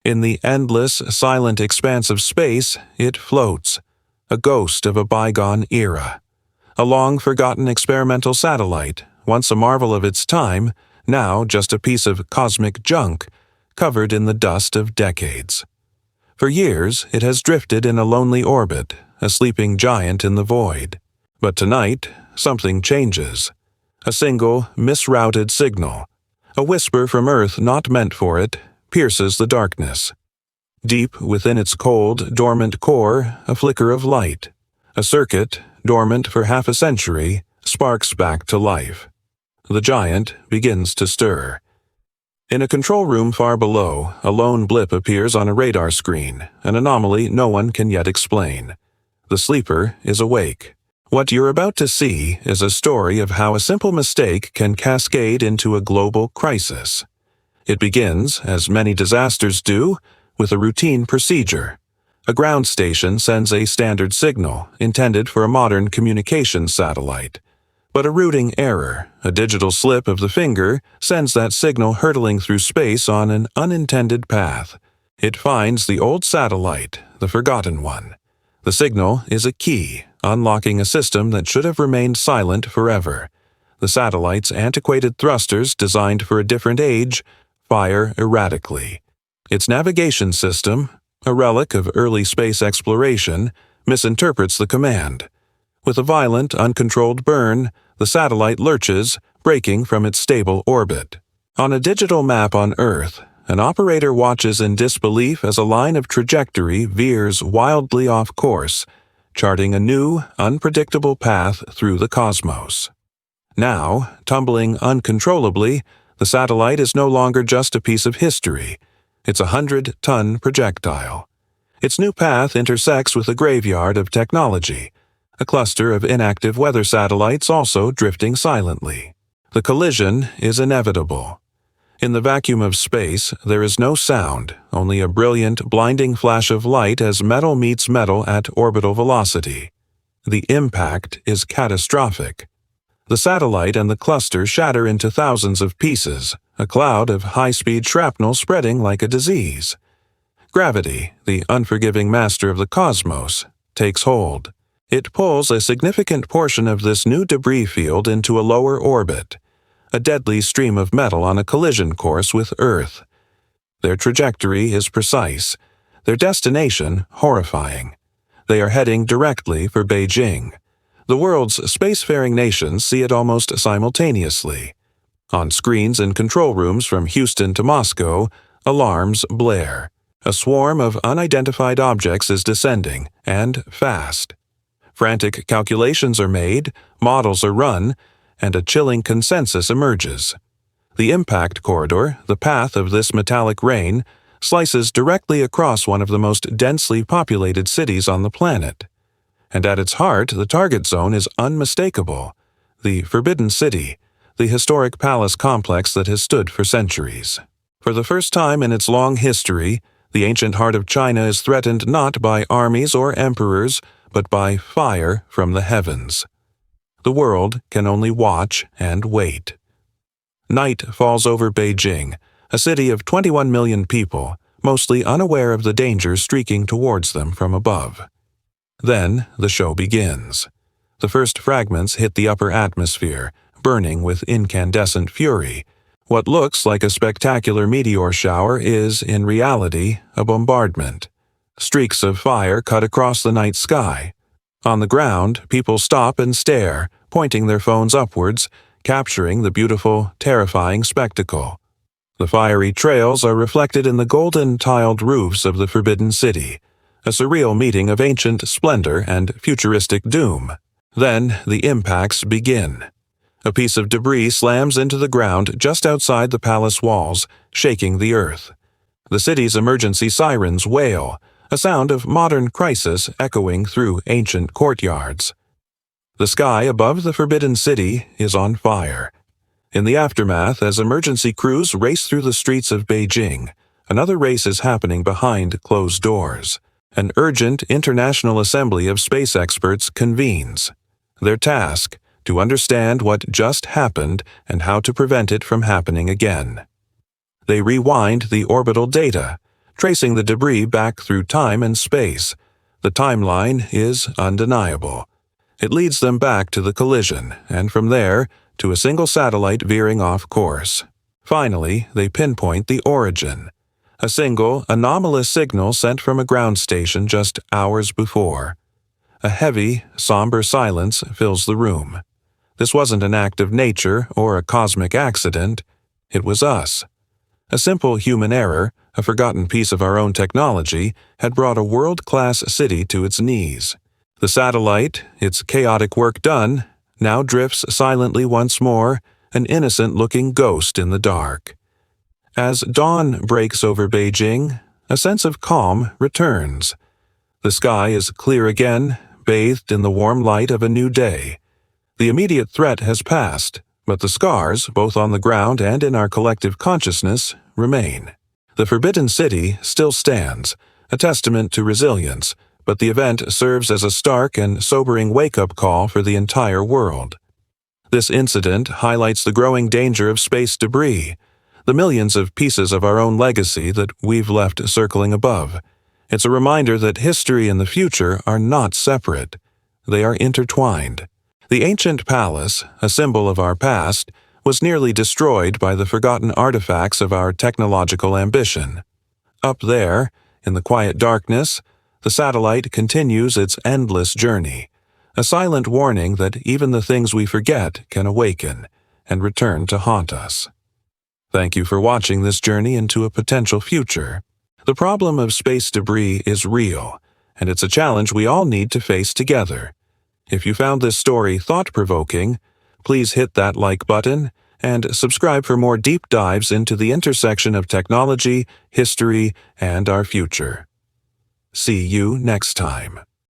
In the endless, silent expanse of space, it floats, a ghost of a bygone era. A long-forgotten experimental satellite, once a marvel of its time, now just a piece of cosmic junk, covered in the dust of decades. For years, it has drifted in a lonely orbit, a sleeping giant in the void. But tonight, something changes. A single, misrouted signal, a whisper from Earth not meant for it, pierces the darkness. Deep within its cold, dormant core, a flicker of light. A circuit, dormant for half a century, sparks back to life. The giant begins to stir. In a control room far below, a lone blip appears on a radar screen, an anomaly no one can yet explain. The sleeper is awake. What you're about to see is a story of how a simple mistake can cascade into a global crisis. It begins, as many disasters do, with a routine procedure. A ground station sends a standard signal, intended for a modern communications satellite. But a routing error, a digital slip of the finger, sends that signal hurtling through space on an unintended path. It finds the old satellite, the forgotten one. The signal is a key, unlocking a system that should have remained silent forever. The satellite's antiquated thrusters, designed for a different age, fire erratically. Its navigation system, a relic of early space exploration, misinterprets the command. With a violent, uncontrolled burn, the satellite lurches, breaking from its stable orbit. On a digital map on Earth, an operator watches in disbelief as a line of trajectory veers wildly off course, charting a new, unpredictable path through the cosmos. Now, tumbling uncontrollably, the satellite is no longer just a piece of history. It's a 100-ton projectile. Its new path intersects with a graveyard of technology, a cluster of inactive weather satellites also drifting silently. The collision is inevitable. In the vacuum of space, there is no sound, only a brilliant, blinding flash of light as metal meets metal at orbital velocity. The impact is catastrophic. The satellite and the cluster shatter into thousands of pieces, a cloud of high-speed shrapnel spreading like a disease. Gravity, the unforgiving master of the cosmos, takes hold. It pulls a significant portion of this new debris field into a lower orbit, a deadly stream of metal on a collision course with Earth. Their trajectory is precise, their destination horrifying. They are heading directly for Beijing. The world's spacefaring nations see it almost simultaneously. On screens in control rooms from Houston to Moscow, alarms blare. A swarm of unidentified objects is descending, and fast. Frantic calculations are made, models are run, and a chilling consensus emerges. The impact corridor, the path of this metallic rain, slices directly across one of the most densely populated cities on the planet. And at its heart, the target zone is unmistakable. The Forbidden City, the historic palace complex that has stood for centuries. For the first time in its long history, the ancient heart of China is threatened not by armies or emperors, but by fire from the heavens. The world can only watch and wait. Night falls over Beijing, a city of 21 million people, mostly unaware of the dangers streaking towards them from above. Then the show begins. The first fragments hit the upper atmosphere, burning with incandescent fury. What looks like a spectacular meteor shower is, in reality, a bombardment. Streaks of fire cut across the night sky. On the ground, people stop and stare, pointing their phones upwards, capturing the beautiful, terrifying spectacle. The fiery trails are reflected in the golden tiled roofs of the Forbidden City, a surreal meeting of ancient splendor and futuristic doom. Then the impacts begin. A piece of debris slams into the ground just outside the palace walls, shaking the earth. The city's emergency sirens wail, a sound of modern crisis echoing through ancient courtyards. The sky above the Forbidden City is on fire. In the aftermath, as emergency crews race through the streets of Beijing, another race is happening behind closed doors. An urgent international assembly of space experts convenes. Their task, to understand what just happened and how to prevent it from happening again. They rewind the orbital data, tracing the debris back through time and space. The timeline is undeniable. It leads them back to the collision, and from there, to a single satellite veering off course. Finally, they pinpoint the origin. A single, anomalous signal sent from a ground station just hours before. A heavy, somber silence fills the room. This wasn't an act of nature or a cosmic accident. It was us. A simple human error, a forgotten piece of our own technology, had brought a world-class city to its knees. The satellite, its chaotic work done, now drifts silently once more, an innocent-looking ghost in the dark. As dawn breaks over Beijing, a sense of calm returns. The sky is clear again, bathed in the warm light of a new day. The immediate threat has passed, but the scars, both on the ground and in our collective consciousness, remain. The Forbidden City still stands, a testament to resilience, but the event serves as a stark and sobering wake-up call for the entire world. This incident highlights the growing danger of space debris, the millions of pieces of our own legacy that we've left circling above. It's a reminder that history and the future are not separate. They are intertwined. The ancient palace, a symbol of our past, was nearly destroyed by the forgotten artifacts of our technological ambition. Up there, in the quiet darkness, the satellite continues its endless journey, a silent warning that even the things we forget can awaken and return to haunt us. Thank you for watching this journey into a potential future. The problem of space debris is real, and it's a challenge we all need to face together. If you found this story thought-provoking, please hit that like button and subscribe for more deep dives into the intersection of technology, history, and our future. See you next time.